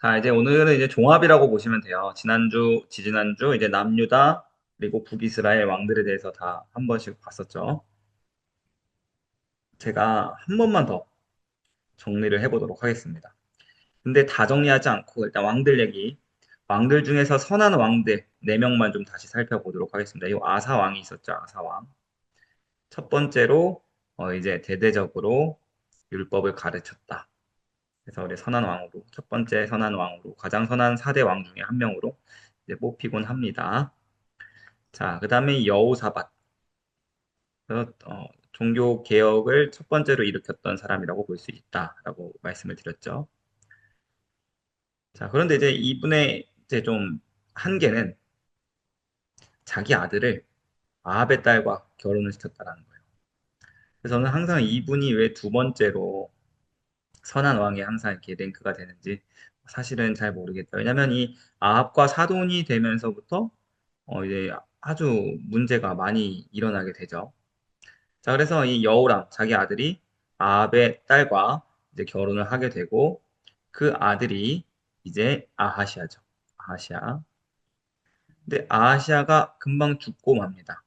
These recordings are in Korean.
자, 이제 오늘은 이제 종합이라고 보시면 돼요. 지난주, 지지난주, 이제 남유다, 그리고 북이스라엘 왕들에 대해서 다 한 번씩 봤었죠. 제가 한 번만 더 정리를 해보도록 하겠습니다. 근데 다 정리하지 않고 일단 왕들 얘기, 왕들 중에서 선한 왕들 4명만 좀 다시 살펴보도록 하겠습니다. 이 아사 왕이 있었죠, 아사 왕. 첫 번째로, 이제 대대적으로 율법을 가르쳤다. 그래서 우리 선한 왕으로, 첫 번째 선한 왕으로, 가장 선한 4대 왕 중에 한 명으로 이제 뽑히곤 합니다. 자, 그 다음에 여호사밧. 종교 개혁을 첫 번째로 일으켰던 사람이라고 볼 수 있다라고 말씀을 드렸죠. 자, 그런데 이제 이분의 이제 좀 한계는 자기 아들을 아합의 딸과 결혼을 시켰다라는 거예요. 그래서 저는 항상 이분이 왜 두 번째로 선한 왕이 항상 이렇게 랭크가 되는지 사실은 잘 모르겠다. 왜냐면 이 아합과 사돈이 되면서부터 이제 아주 문제가 많이 일어나게 되죠. 자, 그래서 이 여호람, 자기 아들이 아합의 딸과 이제 결혼을 하게 되고 그 아들이 이제 아하시아죠. 아하시아. 근데 아하시아가 금방 죽고 맙니다.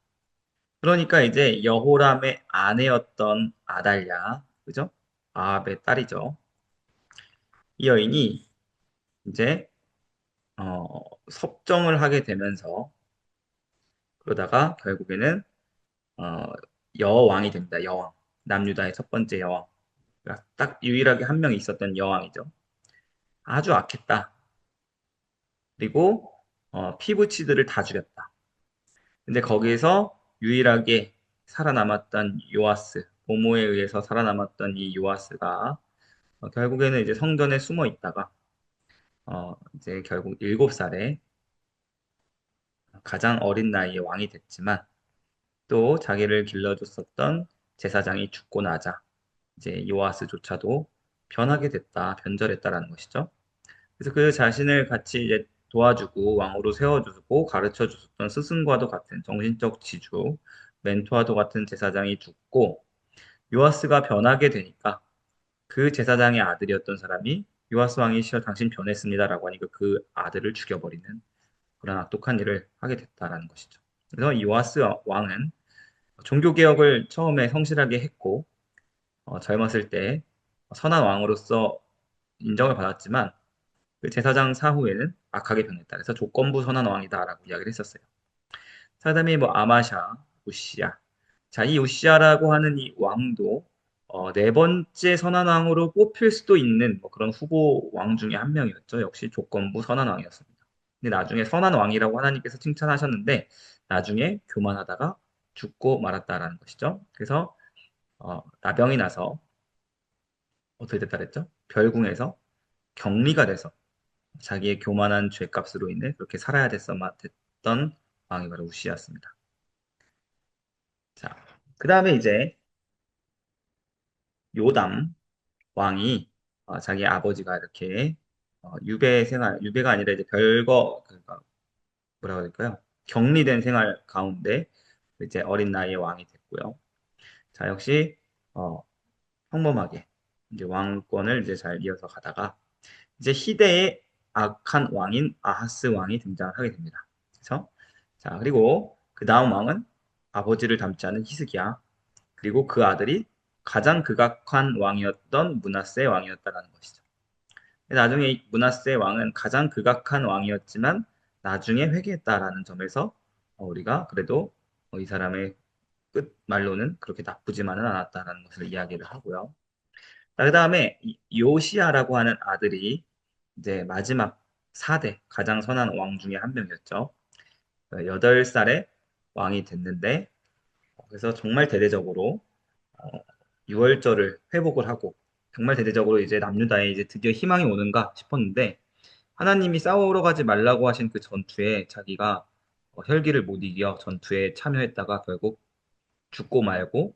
그러니까 이제 여호람의 아내였던 아달랴, 그죠? 아합의 딸이죠. 이 여인이 이제 섭정을 하게 되면서 그러다가 결국에는 어, 여왕이 됩니다. 여왕. 남유다의 첫 번째 여왕. 그러니까 딱 유일하게 한 명 있었던 여왕이죠. 아주 악했다. 그리고 피부치들을 다 죽였다. 근데 거기에서 유일하게 살아남았던 요아스, 보모에 의해서 살아남았던 이 요아스가 결국에는 이제 성전에 숨어 있다가 이제 결국 7살에 가장 어린 나이에 왕이 됐지만 또 자기를 길러줬었던 제사장이 죽고 나자 이제 요아스조차도 변하게 됐다, 변절했다라는 것이죠. 그래서 그 자신을 같이 이제 도와주고 왕으로 세워주고 가르쳐 줬던 스승과도 같은 정신적 지주, 멘토와도 같은 제사장이 죽고 요아스가 변하게 되니까 그 제사장의 아들이었던 사람이 요아스 왕이 시여 당신 변했습니다라고 하니까 그 아들을 죽여버리는 그런 악독한 일을 하게 됐다라는 것이죠. 그래서 이 요아스 왕은 종교 개혁을 처음에 성실하게 했고 젊었을 때 선한 왕으로서 인정을 받았지만 그 제사장 사후에는 악하게 변했다. 그래서 조건부 선한 왕이다라고 이야기를 했었어요. 그다음에 뭐 아마샤, 우시야. 자, 이 우시야라고 하는 이 왕도 네 번째 선한 왕으로 뽑힐 수도 있는 뭐 그런 후보 왕 중에 한 명이었죠. 역시 조건부 선한 왕이었습니다. 근데 나중에 선한 왕이라고 하나님께서 칭찬하셨는데 나중에 교만하다가 죽고 말았다라는 것이죠. 그래서 나병이 나서 어떻게 됐다 그랬죠? 별궁에서 격리가 돼서 자기의 교만한 죄값으로 인해 그렇게 살아야 됐던 왕이 바로 우시야였습니다. 자, 그 다음에 이제 요담 왕이 자기 아버지가 이렇게 유배 생활, 유배가 아니라 이제 별거, 그러니까 뭐라고 해야 될까요? 격리된 생활 가운데 이제 어린 나이에 왕이 됐고요. 자, 역시 어, 평범하게 이제 왕권을 이제 잘 이어서 가다가 이제 희대의 악한 왕인 아하스 왕이 등장을 하게 됩니다. 그래서 자, 그리고 그 다음 왕은 아버지를 닮지 않은 히스기야. 그리고 그 아들이 가장 극악한 왕이었던 므낫세 왕이었다라는 것이죠. 나중에 이 므낫세 왕은 가장 극악한 왕이었지만 나중에 회개했다라는 점에서 우리가 그래도 이 사람의 끝 말로는 그렇게 나쁘지만은 않았다라는 것을 이야기를 하고요. 그 다음에 요시아라고 하는 아들이 이제 마지막 4대 가장 선한 왕 중에 한 명이었죠. 8살에 왕이 됐는데 그래서 정말 대대적으로 어, 유월절을 회복을 하고 정말 대대적으로 이제 남유다에 이제 드디어 희망이 오는가 싶었는데 하나님이 싸우러 가지 말라고 하신 그 전투에 자기가 혈기를 못 이겨 전투에 참여했다가 결국 죽고 말고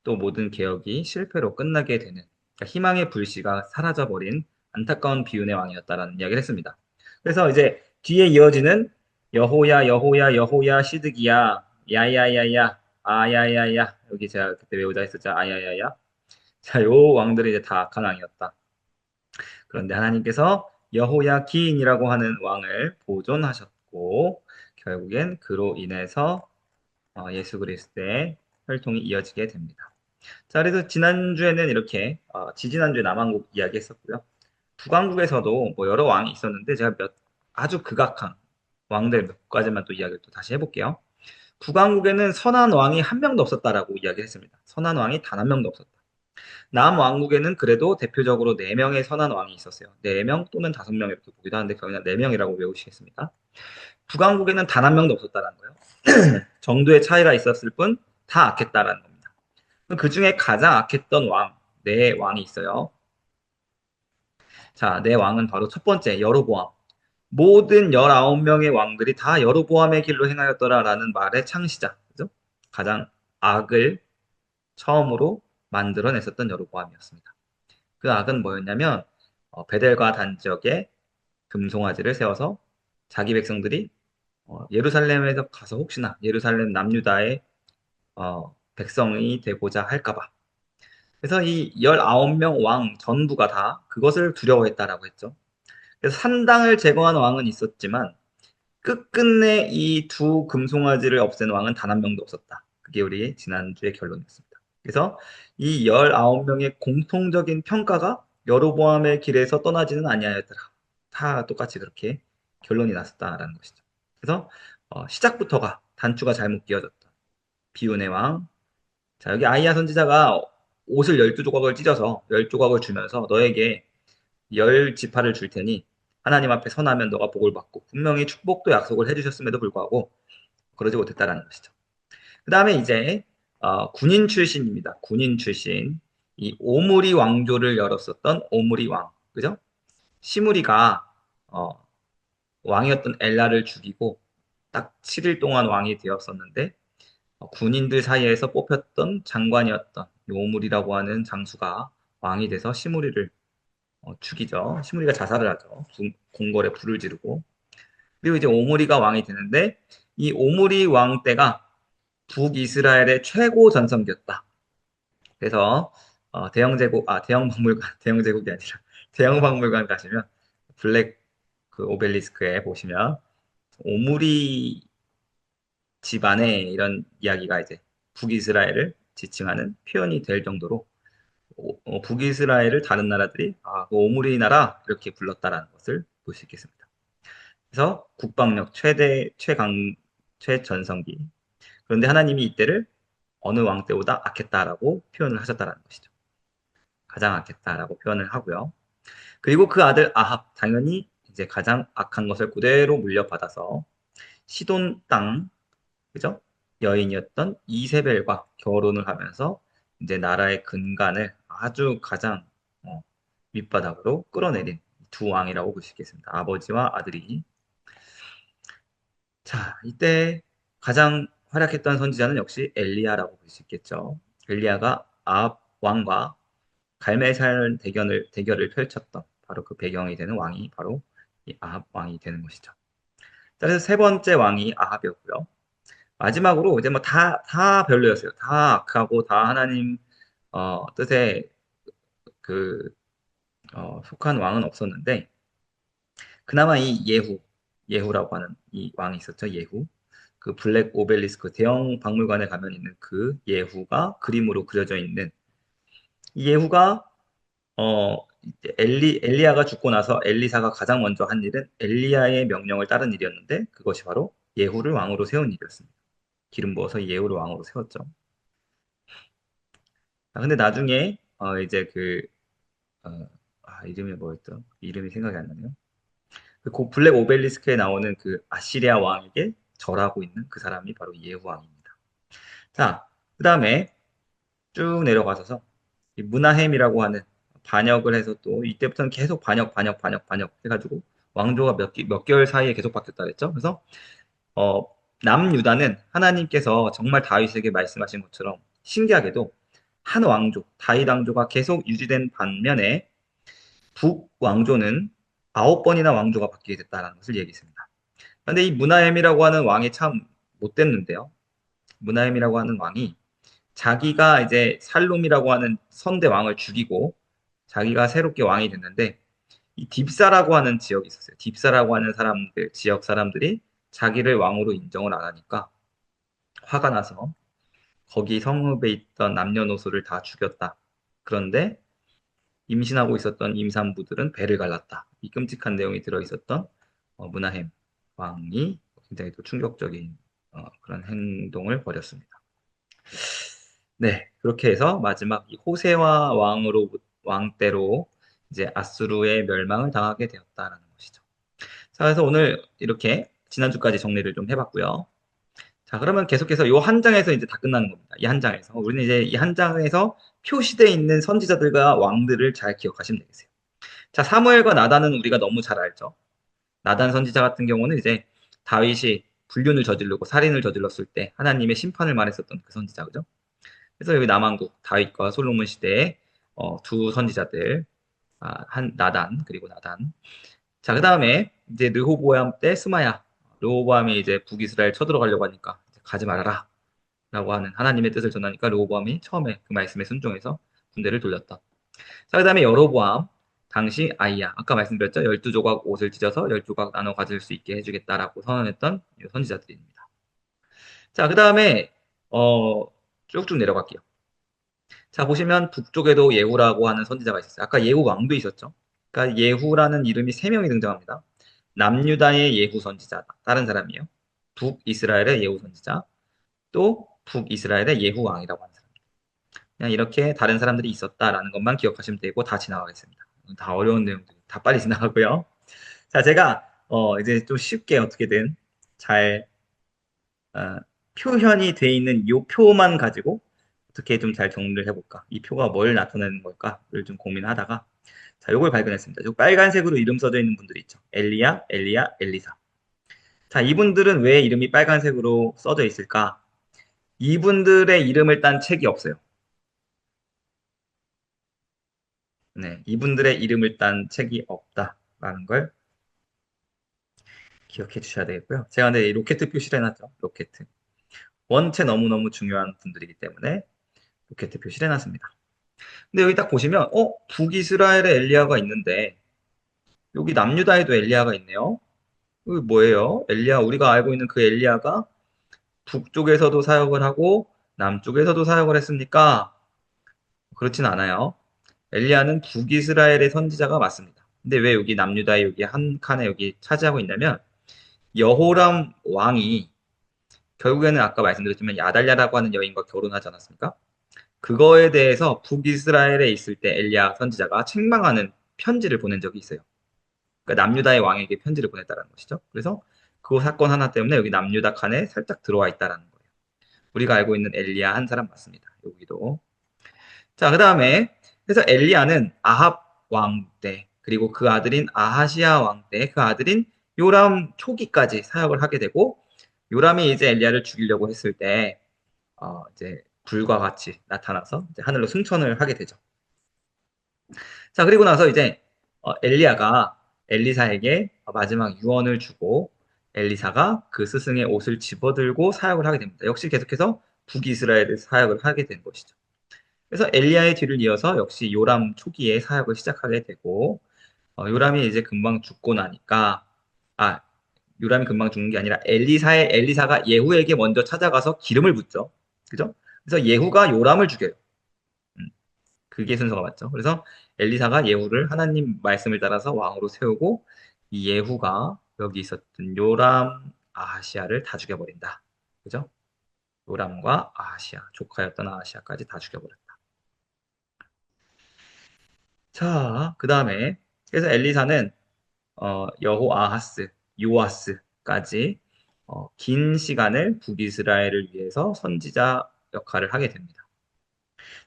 또 모든 개혁이 실패로 끝나게 되는 그러니까 희망의 불씨가 사라져버린 안타까운 비운의 왕이었다라는 이야기를 했습니다. 그래서 이제 뒤에 이어지는 여호야 여호야 여호야 시드기야 야야야야 아야야야 여기 제가 그때 외우자 했었죠 아야야야 자 요 왕들이 이제 다 악한 왕이었다. 그런데 하나님께서 여호야긴이라고 하는 왕을 보존하셨고 결국엔 그로 인해서 예수 그리스도의 혈통이 이어지게 됩니다. 자, 그래서 지난주에는 이렇게 지지난주에 남한국 이야기했었고요. 북왕국에서도 뭐 여러 왕이 있었는데 제가 아주 극악한 왕들 몇 가지만 또 이야기를 또 다시 해볼게요. 북왕국에는 선한 왕이 한 명도 없었다라고 이야기했습니다. 선한 왕이 단 한 명도 없었다. 남왕국에는 그래도 대표적으로 4명의 선한 왕이 있었어요. 4명 또는 5명 이렇게 보기도 하는데 그냥 4명이라고 외우시겠습니다. 북왕국에는 단 한 명도 없었다는 거예요. 정도의 차이가 있었을 뿐 다 악했다라는 겁니다. 그 중에 가장 악했던 왕, 4왕이 있어요. 자, 4왕은 바로 첫 번째 여로보암. 모든 19명의 왕들이 다 여로보암의 길로 행하였더라라는 말의 창시자. 그죠? 가장 악을 처음으로 만들어냈었던 여로보암이었습니다. 그 악은 뭐였냐면 베델과 단 지역에 금송아지를 세워서 자기 백성들이 예루살렘에서 가서 혹시나 예루살렘 남유다의 백성이 되고자 할까봐. 그래서 이 19명 왕 전부가 다 그것을 두려워했다라고 했죠. 그래서 산당을 제거한 왕은 있었지만 끝끝내 이 두 금송아지를 없앤 왕은 단 한 명도 없었다. 그게 우리 지난주의 결론이었습니다. 그래서 이 19명의 공통적인 평가가 여로보암의 길에서 떠나지는 아니하였더라. 다 똑같이 그렇게 결론이 났었다라는 것이죠. 그래서 시작부터가 단추가 잘못 끼어졌던 비운의 왕. 자, 여기 아이야 선지자가 옷을 12조각을 찢어서 10조각을 주면서 너에게 10지파를 줄 테니 하나님 앞에 선하면 너가 복을 받고 분명히 축복도 약속을 해주셨음에도 불구하고 그러지 못했다라는 것이죠. 그 다음에 이제 군인 출신입니다. 군인 출신. 이 오므리 왕조를 열었었던 오므리 왕. 그죠? 시므리가 왕이었던 엘라를 죽이고 딱 7일 동안 왕이 되었었는데 군인들 사이에서 뽑혔던 장관이었던 이 오므리라고 하는 장수가 왕이 돼서 시므리를 죽이죠. 시므리가 자살을 하죠. 궁궐에 불을 지르고. 그리고 이제 오므리가 왕이 되는데 이 오므리 왕 때가 북이스라엘의 최고 전성기였다. 그래서 대형 박물관, 대형 제국이 아니라 대형 박물관 가시면 블랙 그 오벨리스크에 보시면 오므리 집안의 이런 이야기가 이제 북이스라엘을 지칭하는 표현이 될 정도로 북이스라엘을 다른 나라들이 그 오므리 나라 이렇게 불렀다라는 것을 볼 수 있겠습니다. 그래서 국방력 최전성기. 그런데 하나님이 이때를 어느 왕 때보다 악했다라고 표현을 하셨다라는 것이죠. 가장 악했다라고 표현을 하고요. 그리고 그 아들 아합 당연히 이제 가장 악한 것을 그대로 물려받아서 시돈 땅 그죠? 여인이었던 이세벨과 결혼을 하면서 이제 나라의 근간을 아주 가장 밑바닥으로 끌어내린 두 왕이라고 볼 수 있겠습니다. 아버지와 아들이. 자, 이때 가장 활약했던 선지자는 역시 엘리야라고 볼 수 있겠죠. 엘리야가 아합 왕과 갈멜살 대결을 펼쳤던 바로 그 배경이 되는 왕이 바로 이 아합 왕이 되는 것이죠. 자, 그래서 세 번째 왕이 아합이었고요. 마지막으로 이제 뭐 다 별로였어요. 다 악하고 다 하나님 뜻에 그 속한 왕은 없었는데 그나마 이 예후라고 하는 이 왕이 있었죠. 예후. 그 블랙 오벨리스크 대형 박물관에 가면 있는 그 예후가 그림으로 그려져 있는 이 예후가 엘리야가 죽고 나서 엘리사가 가장 먼저 한 일은 엘리야의 명령을 따른 일이었는데 그것이 바로 예후를 왕으로 세운 일이었습니다. 기름 부어서 예후를 왕으로 세웠죠. 근데 나중에 이제 이름이 뭐였죠? 이름이 생각이 안 나네요. 그 블랙 오벨리스크에 나오는 그 아시리아 왕에게 절하고 있는 그 사람이 바로 예후 왕입니다. 자, 그 다음에 쭉 내려가셔서 이 문하햄이라고 하는 반역을 해서 또 이때부터는 계속 반역 해가지고 왕조가 몇 개월 사이에 계속 바뀌었다 그랬죠. 그래서 어, 남유다는 하나님께서 정말 다윗에게 말씀하신 것처럼 신기하게도 한 왕조, 다윗 왕조가 계속 유지된 반면에 북왕조는 9번이나 왕조가 바뀌게 됐다는 것을 얘기했습니다. 그런데 이 문하햄이라고 하는 왕이 참 못됐는데요. 문하햄이라고 하는 왕이 자기가 이제 살룸이라고 하는 선대 왕을 죽이고 자기가 새롭게 왕이 됐는데 이 딥사라고 하는 지역이 있었어요. 딥사라고 하는 사람들, 지역 사람들이 자기를 왕으로 인정을 안 하니까 화가 나서 거기 성읍에 있던 남녀노소를 다 죽였다. 그런데 임신하고 있었던 임산부들은 배를 갈랐다. 이 끔찍한 내용이 들어있었던 문하햄 왕이 굉장히 또 충격적인 그런 행동을 벌였습니다. 네, 그렇게 해서 마지막 이 호세와 왕 때로 이제 아수르의 멸망을 당하게 되었다라는 것이죠. 자, 그래서 오늘 이렇게 지난주까지 정리를 좀 해봤고요. 자, 그러면 계속해서 이 한 장에서 이제 다 끝나는 겁니다. 이 한 장에서. 우리는 이제 이 한 장에서 표시되어 있는 선지자들과 왕들을 잘 기억하시면 되겠어요. 자, 사무엘과 나단은 우리가 너무 잘 알죠. 나단 선지자 같은 경우는 이제 다윗이 불륜을 저지르고 살인을 저질렀을 때 하나님의 심판을 말했었던 그 선지자, 그죠? 그래서 여기 남왕국 다윗과 솔로몬 시대의 두 선지자들, 나단 그리고 나단. 자, 그 다음에 이제 르호보암 때 스마야. 르호보암이 이제 북이스라엘 쳐들어가려고 하니까 가지 말아라 라고 하는 하나님의 뜻을 전하니까 르호보암이 처음에 그 말씀에 순종해서 군대를 돌렸다. 자, 그 다음에 여로보암 당시 아이야. 아까 말씀드렸죠. 12조각 옷을 찢어서 10조각 나눠 가질 수 있게 해주겠다라고 선언했던 선지자들입니다. 자, 그 다음에 쭉쭉 내려갈게요. 자, 보시면 북쪽에도 예후라고 하는 선지자가 있었어요. 아까 예후 왕도 있었죠. 그러니까 예후라는 이름이 세 명이 등장합니다. 남유다의 예후 선지자, 다른 사람이에요. 북이스라엘의 예후 선지자, 또 북이스라엘의 예후 왕이라고 하는 사람. 그냥 이렇게 다른 사람들이 있었다라는 것만 기억하시면 되고 다 지나가겠습니다. 다 어려운 내용들 다 빨리 지나가고요. 자, 제가 이제 좀 쉽게 어떻게든 잘 어, 표현이 돼 있는 이 표만 가지고 어떻게 좀 잘 정리를 해볼까? 이 표가 뭘 나타내는 걸까를 좀 고민하다가 자, 요걸 발견했습니다. 요 빨간색으로 이름 써져 있는 분들이 있죠. 엘리야, 엘리야, 엘리사. 자, 이분들은 왜 이름이 빨간색으로 써져 있을까? 이분들의 이름을 딴 책이 없어요. 네, 이분들의 이름을 딴 책이 없다라는 걸 기억해 주셔야 되겠고요. 제가 근데 이 로켓 표시를 해놨죠. 로켓. 원체 너무너무 중요한 분들이기 때문에 로켓 표시를 해놨습니다. 근데 여기 딱 보시면, 북이스라엘에 엘리야가 있는데, 여기 남유다에도 엘리야가 있네요. 이거 뭐예요? 엘리야, 우리가 알고 있는 그 엘리야가 북쪽에서도 사역을 하고, 남쪽에서도 사역을 했습니까? 그렇진 않아요. 엘리야는 북이스라엘의 선지자가 맞습니다. 근데 왜 여기 남유다에 여기 한 칸에 여기 차지하고 있냐면, 여호람 왕이 결국에는 아까 말씀드렸지만 야달랴라고 하는 여인과 결혼하지 않았습니까? 그거에 대해서 북이스라엘에 있을 때 엘리야 선지자가 책망하는 편지를 보낸 적이 있어요. 그러니까 남유다의 왕에게 편지를 보냈다는 것이죠. 그래서 그 사건 하나 때문에 여기 남유다 칸에 살짝 들어와 있다는 거예요. 우리가 알고 있는 엘리야 한 사람 맞습니다. 여기도. 자, 그 다음에 그래서 엘리야는 아합 왕 때, 그리고 그 아들인 아하시아 왕 때, 그 아들인 요람 초기까지 사역을 하게 되고, 요람이 이제 엘리야를 죽이려고 했을 때, 이제 불과 같이 나타나서 이제 하늘로 승천을 하게 되죠. 자, 그리고 나서 이제 엘리야가 엘리사에게 마지막 유언을 주고 엘리사가 그 스승의 옷을 집어들고 사역을 하게 됩니다. 역시 계속해서 북이스라엘에 사역을 하게 된 것이죠. 그래서 엘리야의 뒤를 이어서 역시 요람 초기에 사역을 시작하게 되고 요람이 이제 금방 죽고 나니까 아 요람이 금방 죽는 게 아니라 엘리사가 예후에게 먼저 찾아가서 기름을 붓죠. 그죠? 그래서 예후가 요람을 죽여요. 음, 그게 순서가 맞죠. 그래서 엘리사가 예후를 하나님 말씀을 따라서 왕으로 세우고 이 예후가 여기 있었던 요람, 아하시아를 다 죽여버린다. 그죠? 요람과 아하시아, 조카였던 아하시아까지 다 죽여버렸다. 자, 그 다음에 그래서 엘리사는 여호아하스, 요아스까지 긴 시간을 북이스라엘을 위해서 선지자 역할을 하게 됩니다.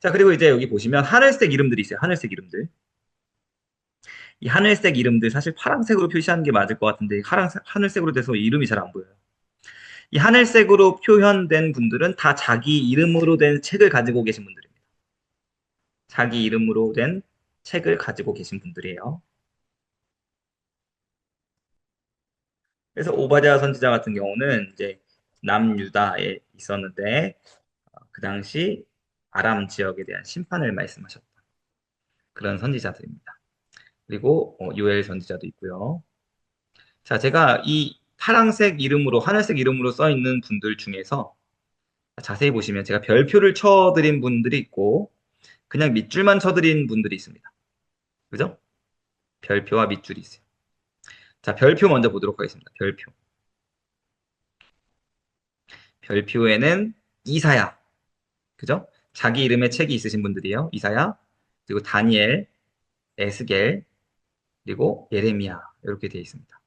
자, 그리고 이제 여기 보시면 하늘색 이름들이 있어요. 하늘색 이름들. 이 하늘색 이름들 사실 파란색으로 표시하는 게 맞을 것 같은데 하늘색으로 돼서 이름이 잘 안 보여요. 이 하늘색으로 표현된 분들은 다 자기 이름으로 된 책을 가지고 계신 분들입니다. 자기 이름으로 된 책을 가지고 계신 분들이에요. 그래서 오바댜 선지자 같은 경우는 이제 남유다에 있었는데 그 당시 아람 지역에 대한 심판을 말씀하셨던 그런 선지자들입니다. 그리고 요엘 선지자도 있고요. 자, 제가 이 파란색 이름으로, 하늘색 이름으로 써 있는 분들 중에서 자세히 보시면 제가 별표를 쳐드린 분들이 있고, 그냥 밑줄만 쳐드린 분들이 있습니다. 그죠? 별표와 밑줄이 있어요. 자, 별표 먼저 보도록 하겠습니다. 별표. 별표에는 이사야. 그죠? 자기 이름의 책이 있으신 분들이에요. 이사야, 그리고 다니엘, 에스겔, 그리고 예레미야. 이렇게 되어 있습니다.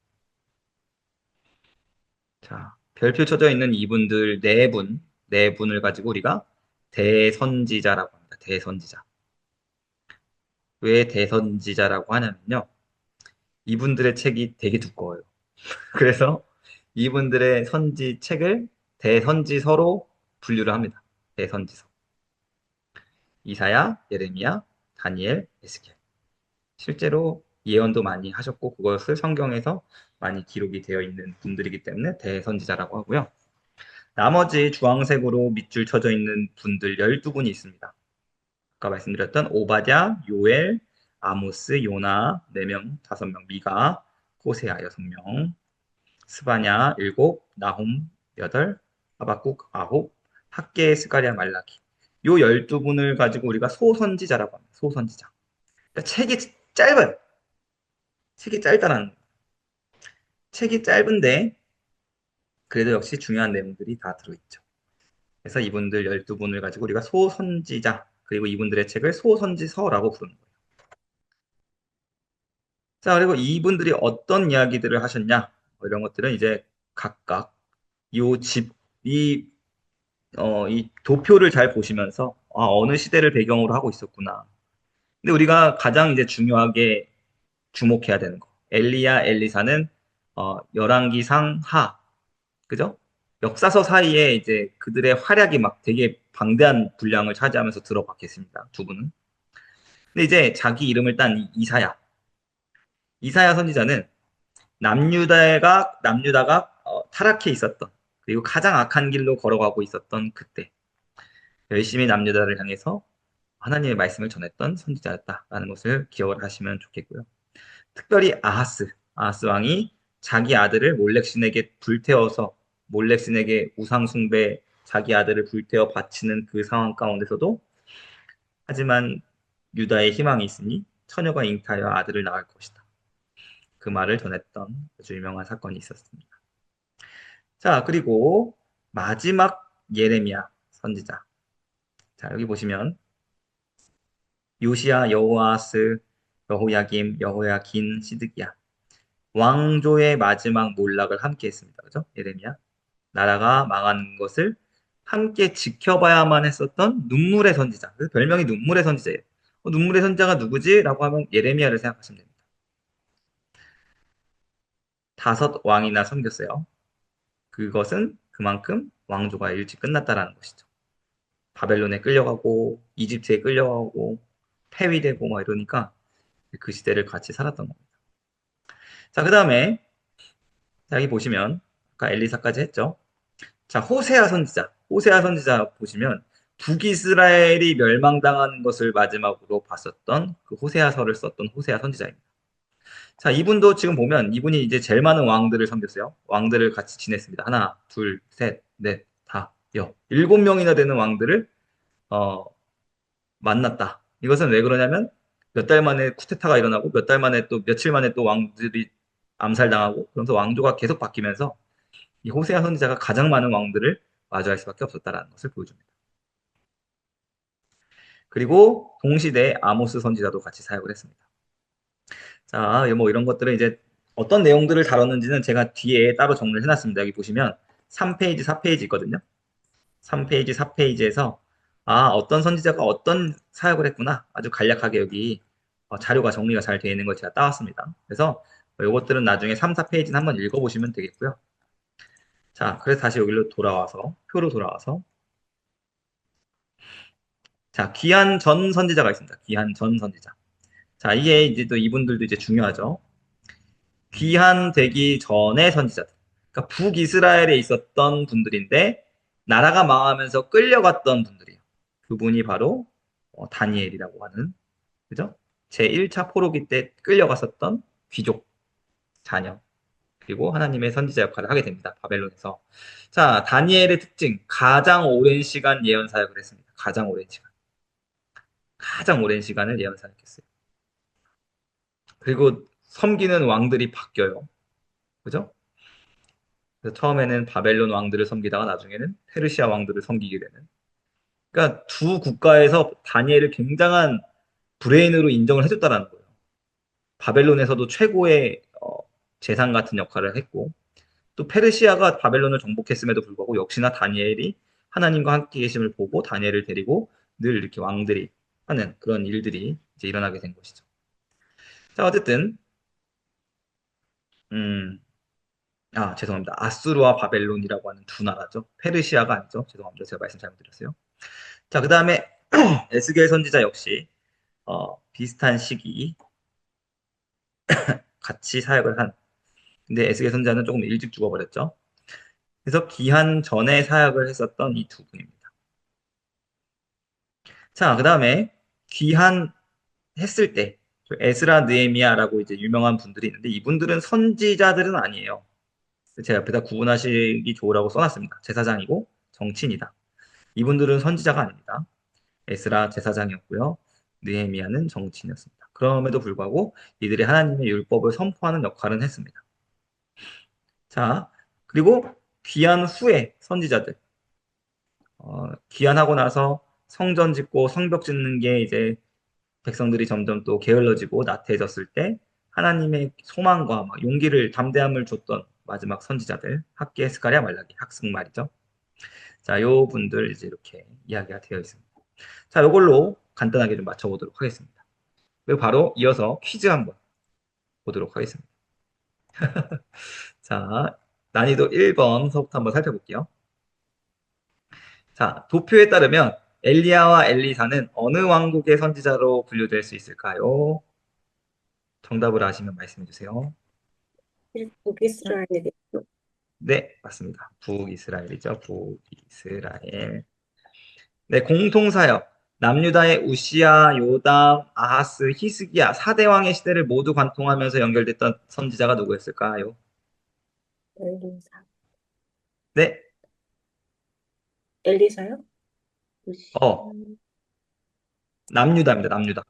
자, 별표 쳐져 있는 이분들 네 분을 가지고 우리가 대선지자라고 합니다. 대선지자. 왜 대선지자라고 하냐면요. 이분들의 책이 되게 두꺼워요. 그래서 이분들의 선지 책을 대선지서로 분류를 합니다. 대선지서. 이사야, 예레미야, 다니엘, 에스겔. 실제로 예언도 많이 하셨고 그것을 성경에서 많이 기록이 되어 있는 분들이기 때문에 대선지자라고 하고요. 나머지 주황색으로 밑줄 쳐져 있는 분들 12분이 있습니다. 아까 말씀드렸던 오바댜, 요엘, 아모스, 요나 4명, 5명, 미가, 호세아 6명, 스바냐 7, 나홈 8, 하박국 9, 학계, 스가랴, 말라기. 요 12분을 가지고 우리가 소선지자라고 합니다. 소선지자. 그러니까 짧아요. 책이 짧다는 책이 짧은데 그래도 역시 중요한 내용들이 다 들어있죠. 그래서 이분들 12분을 가지고 우리가 소선지자 그리고 이분들의 책을 소선지서라고 부르는 거예요. 자, 그리고 이분들이 어떤 이야기들을 하셨냐 이런 것들은 이제 각각 요 집, 이 도표를 잘 보시면서 어느 시대를 배경으로 하고 있었구나. 근데 우리가 가장 이제 중요하게 주목해야 되는 거. 엘리야, 엘리사는 열왕기상 하, 그죠? 역사서 사이에 이제 그들의 활약이 막 되게 방대한 분량을 차지하면서 들어봤겠습니다. 두 분은. 근데 이제 자기 이름을 딴 이사야. 이사야 선지자는 남유다가 타락해 있었던 그리고 가장 악한 길로 걸어가고 있었던 그때 열심히 남유다를 향해서 하나님의 말씀을 전했던 선지자였다라는 것을 기억을 하시면 좋겠고요. 특별히 아하스 왕이 자기 아들을 몰렉신에게 불태워서 몰렉신에게 우상숭배 자기 아들을 불태워 바치는 그 상황 가운데서도 하지만 유다의 희망이 있으니 처녀가 잉타하여 아들을 낳을 것이다. 그 말을 전했던 아주 유명한 사건이 있었습니다. 자, 그리고 마지막 예레미야 선지자. 자, 여기 보시면 요시야, 여호아스, 여호야김, 여호야긴, 시드기야. 왕조의 마지막 몰락을 함께 했습니다. 그죠? 예레미야. 나라가 망하는 것을 함께 지켜봐야만 했었던 눈물의 선지자. 그래서 별명이 눈물의 선지자예요. 눈물의 선지자가 누구지? 라고 하면 예레미야를 생각하시면 됩니다. 5왕이나 섬겼어요. 그것은 그만큼 왕조가 일찍 끝났다라는 것이죠. 바벨론에 끌려가고 이집트에 끌려가고 폐위되고 막 이러니까 그 시대를 같이 살았던 겁니다. 자, 그 다음에 여기 보시면 아까 엘리사까지 했죠. 자, 호세아 선지자. 호세아 선지자 보시면 북이스라엘이 멸망당하는 것을 마지막으로 봤었던 그 호세아서를 썼던 호세아 선지자입니다. 자, 이분도 지금 보면 이분이 이제 제일 많은 왕들을 섬겼어요. 왕들을 같이 지냈습니다. 하나, 둘, 셋, 넷, 다, 7명이나 되는 왕들을 어, 만났다. 이것은 왜 그러냐면 몇 달 만에 쿠데타가 일어나고 몇 달 만에 또 며칠 만에 또 왕들이 암살당하고 그러면서 왕조가 계속 바뀌면서 이 호세아 선지자가 가장 많은 왕들을 마주할 수밖에 없었다라는 것을 보여줍니다. 그리고 동시대에 아모스 선지자도 같이 사역을 했습니다. 자, 뭐 이런 것들은 이제 어떤 내용들을 다뤘는지는 제가 뒤에 따로 정리를 해놨습니다. 여기 보시면 3페이지, 4페이지 있거든요. 3페이지, 4페이지에서 어떤 선지자가 어떤 사역을 했구나. 아주 간략하게 여기 자료가 정리가 잘 되어 있는 걸 제가 따왔습니다. 그래서 이것들은 나중에 3, 4페이지는 한번 읽어보시면 되겠고요. 자, 그래서 다시 여기로 돌아와서, 표로 돌아와서 자, 귀한 전 선지자가 있습니다. 귀한 전 선지자. 자, 이게 이제 또 이분들도 이제 중요하죠. 귀한 되기 전의 선지자들. 그러니까 북이스라엘에 있었던 분들인데 나라가 망하면서 끌려갔던 분들이에요. 그분이 바로 다니엘이라고 하는 그죠? 제1차 포로기 때 끌려갔었던 귀족 자녀. 그리고 하나님의 선지자 역할을 하게 됩니다. 바벨론에서. 자, 다니엘의 특징. 가장 오랜 시간 예언 사역을 했습니다. 가장 오랜 시간. 가장 오랜 시간을 예언 사역했어요. 그리고 섬기는 왕들이 바뀌어요. 그죠? 그래서 처음에는 바벨론 왕들을 섬기다가 나중에는 페르시아 왕들을 섬기게 되는. 그러니까 두 국가에서 다니엘을 굉장한 브레인으로 인정을 해줬다라는 거예요. 바벨론에서도 최고의 재상 같은 역할을 했고, 또 페르시아가 바벨론을 정복했음에도 불구하고 역시나 다니엘이 하나님과 함께 계심을 보고 다니엘을 데리고 늘 이렇게 왕들이 하는 그런 일들이 이제 일어나게 된 것이죠. 자, 어쨌든 음, 죄송합니다. 아수르와 바벨론이라고 하는 두 나라죠. 페르시아가 아니죠. 죄송합니다. 제가 말씀 잘못드렸어요. 자, 그 다음에 에스겔 선지자 역시 비슷한 시기 같이 사역을 한. 근데 에스겔 선지자는 조금 일찍 죽어버렸죠. 그래서 기한 전에 사역을 했었던 이 두 분입니다. 자, 그 다음에 귀한 했을 때 에스라 느헤미야라고 이제 유명한 분들이 있는데 이분들은 선지자들은 아니에요. 제가 옆에다 구분하시기 좋으라고 써놨습니다. 제사장이고 정치인이다. 이분들은 선지자가 아닙니다. 에스라 제사장이었고요. 느헤미야는 정치인이었습니다. 그럼에도 불구하고 이들이 하나님의 율법을 선포하는 역할은 했습니다. 자, 그리고 귀한 후에 선지자들. 귀환하고 나서 성전 짓고 성벽 짓는 게 이제 백성들이 점점 또 게을러지고 나태해졌을 때 하나님의 소망과 막 용기를 담대함을 줬던 마지막 선지자들 학기의 스가랴 말라기 학승 말이죠. 자, 요 분들 이제 이렇게 이야기가 되어 있습니다. 자, 요걸로 간단하게 좀 맞춰보도록 하겠습니다. 그리고 바로 이어서 퀴즈 한번 보도록 하겠습니다. 자, 난이도 1번서부터 한번 살펴볼게요. 자, 도표에 따르면 엘리야와 엘리사는 어느 왕국의 선지자로 분류될 수 있을까요? 정답을 아시면 말씀해 주세요. 북이스라엘이 네, 맞습니다. 북이스라엘이죠. 북이스라엘. 네, 공통사역. 남유다의 우시야, 요담, 아하스, 히스기야 4대 왕의 시대를 모두 관통하면서 연결됐던 선지자가 누구였을까요? 엘리사. 네, 엘리사요? 어, 남유다입니다. 남유다.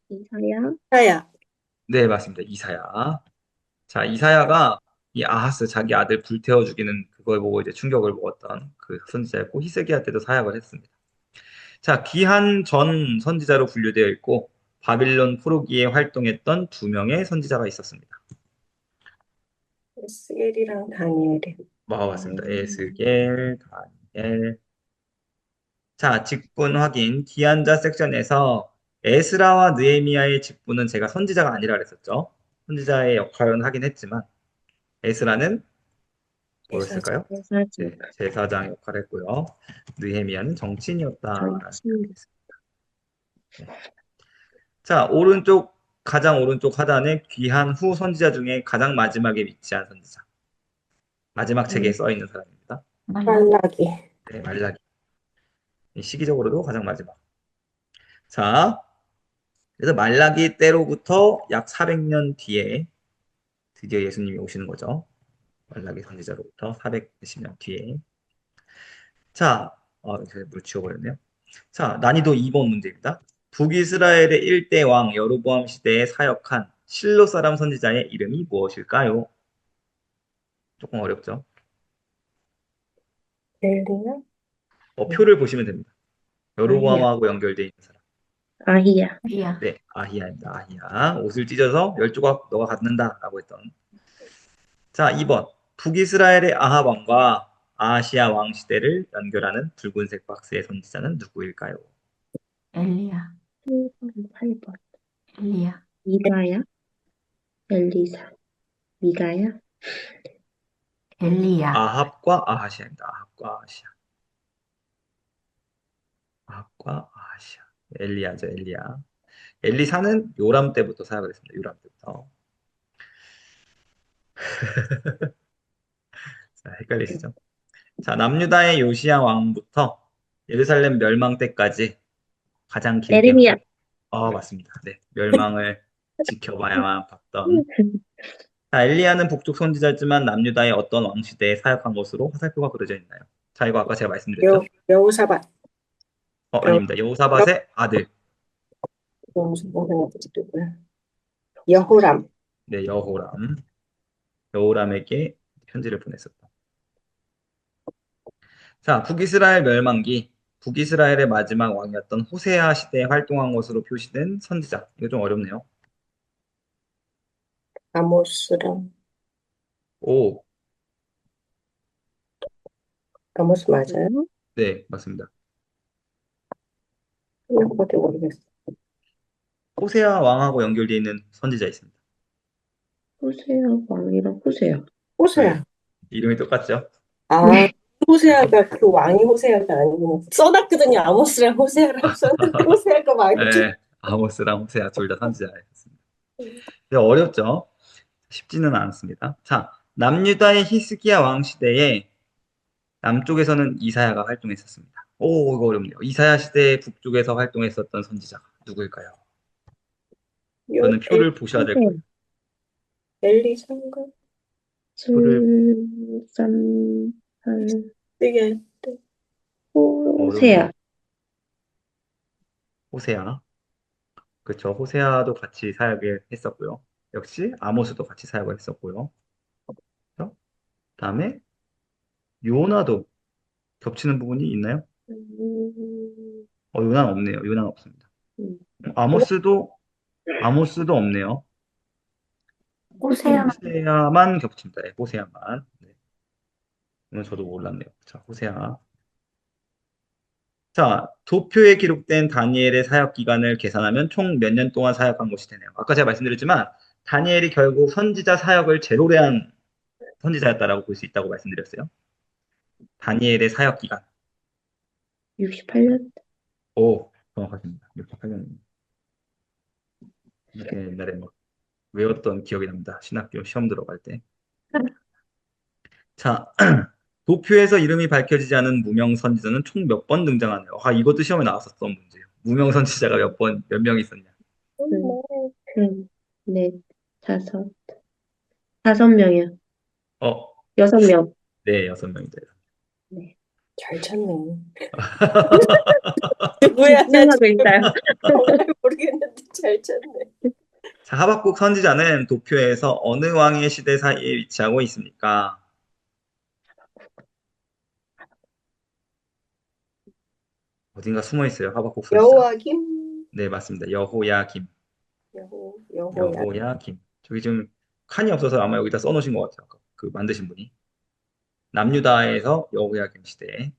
이사야? 이사야. 네, 맞습니다. 이사야. 자, 이사야가 이 아하스 자기 아들 불태워 죽이는 그걸 보고 이제 충격을 먹었던 그 선지자였고 히스기야 때도 사역을 했습니다. 자, 기한 전 선지자로 분류되어 있고 바빌론 포로기에 활동했던 두 명의 선지자가 있었습니다. 에스겔이랑 다니엘이. 맞습니다. 에스겔, 다니엘. 자, 직분 확인. 기한자 섹션에서 에스라와 느헤미야의 직분은 제가 선지자가 아니라 그랬었죠. 선지자의 역할은 하긴 했지만 에스라는 제사장. 뭐였을까요? 네, 제사장 역할을 했고요. 느헤미야는 정치인이었다라는 정치인. 네. 자, 오른쪽 가장 오른쪽 하단에 귀한 후 선지자 중에 가장 마지막에 위치한 선지자. 마지막 책에 써 있는 사람입니다. 말라기. 네, 말라기. 시기적으로도 가장 마지막. 자, 그래서 말라기 때로부터 약 400년 뒤에 드디어 예수님이 오시는 거죠. 말라기 선지자로부터 410년 뒤에. 자, 제가 물 치워버렸네요. 자, 난이도 2번 문제입니다. 북이스라엘의 1대 왕 여로보암 시대에 사역한 실로 사람 선지자의 이름이 무엇일까요? 조금 어렵죠? 엘리야? 표를 보시면 됩니다. 아히야. 여로보암하고 연결되어 있는 사람. 아히야. 네, 아히야입니다. 아히야. 옷을 찢어서 10조각 너가 갖는다라고 했던. 자, 2번. 북이스라엘의 아합 왕과 아시아 왕 시대를 연결하는 붉은색 박스의 선지자는 누구일까요? 엘리야, 1번, 8번. 엘리야, 미가야? 엘리사. 미가야? 엘리야, 아합과 아하시아입니다. 아합과 아시아. 아합과 아시아. 엘리야죠, 엘리야. 엘리사는 요람 때부터 사역을 했습니다. 요람 때부터. 자, 헷갈리시죠? 자, 남유다의 요시야 왕부터 예루살렘 멸망 때까지 가장 길게 에르미야. 맞습니다. 네, 멸망을 지켜봐야만 봤던. 자, 엘리야는 북쪽 선지자지만 남유다의 어떤 왕시대에 사역한 것으로 화살표가 그려져 있나요? 자, 이거 아까 제가 말씀드렸죠? 여호사밧. 여, 아닙니다. 여, 여호사밧의 아들. 누구야? 여호람. 네, 여호람. 여호람에게 편지를 보냈었다. 자, 북이스라엘 멸망기. 북이스라엘의 마지막 왕이었던 호세아 시대에 활동한 것으로 표시된 선지자. 이거 좀 어렵네요. 아모스랑. 오, 아모스 맞아요? 네, 맞습니다. 생각보다 모르겠어. 호세아 왕하고 연결되어 있는 선지자 있습니다. 호세아 왕이랑 호세아. 호세아. 네, 이름이 똑같죠? 아, 호세아가 그 왕이 호세아가 아니구나. 써놨거든요. 아모스랑 호세아랑 썼는데 호세아가 왕이죠. 네, 아모스랑 호세아 둘 다 선지자였습니다. 네, 어렵죠? 쉽지는 않습니다. 자, 남유다의 히스기야 왕 시대에 남쪽에서는 이사야가 활동했었습니다. 오, 이거 어렵네요. 이사야 시대 북쪽에서 활동했었던 선지자가 누구일까요? 요, 저는 표를 보셔야 될 거예요. 엘리사인가? 표를 738 되게 호세아. 호세아. 그렇죠. 호세아도 같이 사역을 했었고요. 역시 아모스도 같이 사역을 했었고요. 그렇죠? 그다음에 요나도 겹치는 부분이 있나요? 음, 요나는 없네요. 요나는 없습니다. 음. 아모스도 없네요. 호세아만. 호세아만 겹칩니다. 네, 호세아만. 네. 이건 저도 몰랐네요. 자, 호세아. 자, 도표에 기록된 다니엘의 사역 기간을 계산하면 총 몇 년 동안 사역한 것이 되네요. 아까 제가 말씀드렸지만 다니엘이 결국 선지자 사역을 제로레 한 선지자였다라고 볼 수 있다고 말씀드렸어요. 다니엘의 사역 기간. 68년? 오, 정확하십니다. 68년입니다. 이렇게 옛날에 막 외웠던 기억이 납니다. 신학교 시험 들어갈 때. 자, 도표에서 이름이 밝혀지지 않은 무명 선지자는 총 몇 번 등장하나요? 이것도 시험에 나왔었던 문제예요. 무명 선지자가 몇 명 있었냐? 둘, 넷, 다섯. 5명이요. 어, 6명. 네, 6명이다. 네. 잘 찾네. 누구야? 나 집중하고 있어요. 정말 모르겠는데 잘 찾네. 자, 하박국 선지자는 도표에서 어느 왕의 시대 사이에 위치하고 있습니까? 어딘가 숨어 있어요. 하박국 선지자. 여호와김. 네, 맞습니다. 여호야김. 여호야. 여호야김. 저기 지금 칸이 없어서 아마 여기다 써놓으신 것 같아요. 아까 그 만드신 분이. 남유다에서 여호야김 시대.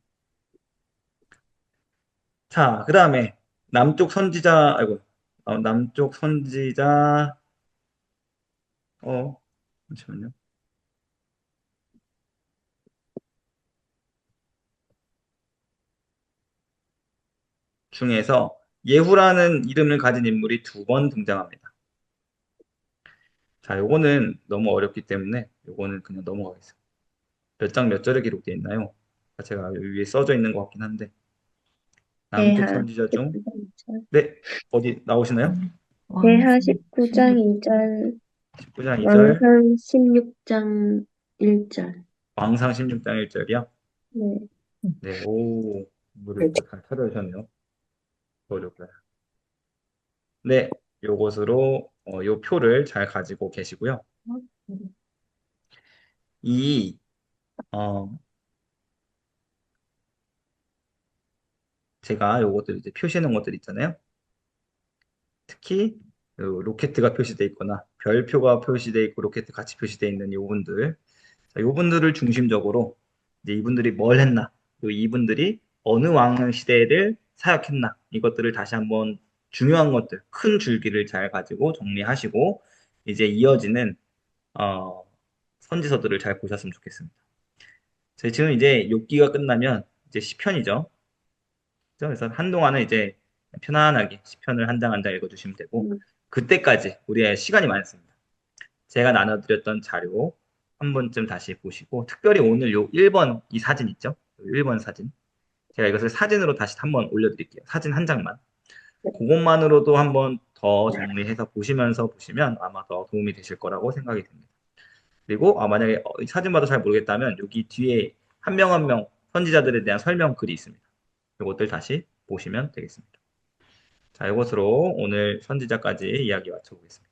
자, 그 다음에 남쪽 선지자, 아이고, 남쪽 선지자, 잠시만요. 중에서 예후라는 이름을 가진 인물이 2번 등장합니다. 자, 요거는 너무 어렵기 때문에 요거는 그냥 넘어가겠습니다. 몇 장 몇 절에 기록되어 있나요? 제가 여기 위에 써져 있는 것 같긴 한데 남쪽 대하 선지자 중 19장 네, 어디 나오시나요? 대하 19장 2절, 19장 2절, 왕상 16장 1절. 왕상 16장 1절이요. 네. 네, 오, 이거를 또 잘 찾아주셨네요. 어렵다. 네, 요것으로 요 표를 잘 가지고 계시고요. 이 어, 제가 요것들 이제 표시해 놓은 것들 있잖아요. 특히 요 로켓가 표시되어 있거나 별표가 표시되어 있고 로켓 같이 표시되어 있는 요분들, 자, 요분들을 중심적으로 이제 이분들이 뭘 했나, 요 이분들이 어느 왕 시대를 사역했나, 이것들을 다시 한번 중요한 것들, 큰 줄기를 잘 가지고 정리하시고 이제 이어지는 어, 선지서들을 잘 보셨으면 좋겠습니다. 저희 지금 이제 욥기가 끝나면 이제 시편이죠. 그래서 한동안은 이제 편안하게 시편을 한 장 한 장 읽어주시면 되고 그때까지 우리의 시간이 많습니다. 제가 나눠드렸던 자료 한 번쯤 다시 보시고 특별히 오늘 요 1번 이 사진 있죠? 1번 사진. 제가 이것을 사진으로 다시 한번 올려드릴게요. 사진 한 장만. 그것만으로도 한번 더 정리해서 보시면서 보시면 아마 더 도움이 되실 거라고 생각이 듭니다. 그리고 만약에 사진 봐도 잘 모르겠다면 여기 뒤에 한 명 한 명 선지자들에 대한 설명 글이 있습니다. 이것들 다시 보시면 되겠습니다. 자, 이것으로 오늘 선지자까지 이야기 마쳐보겠습니다.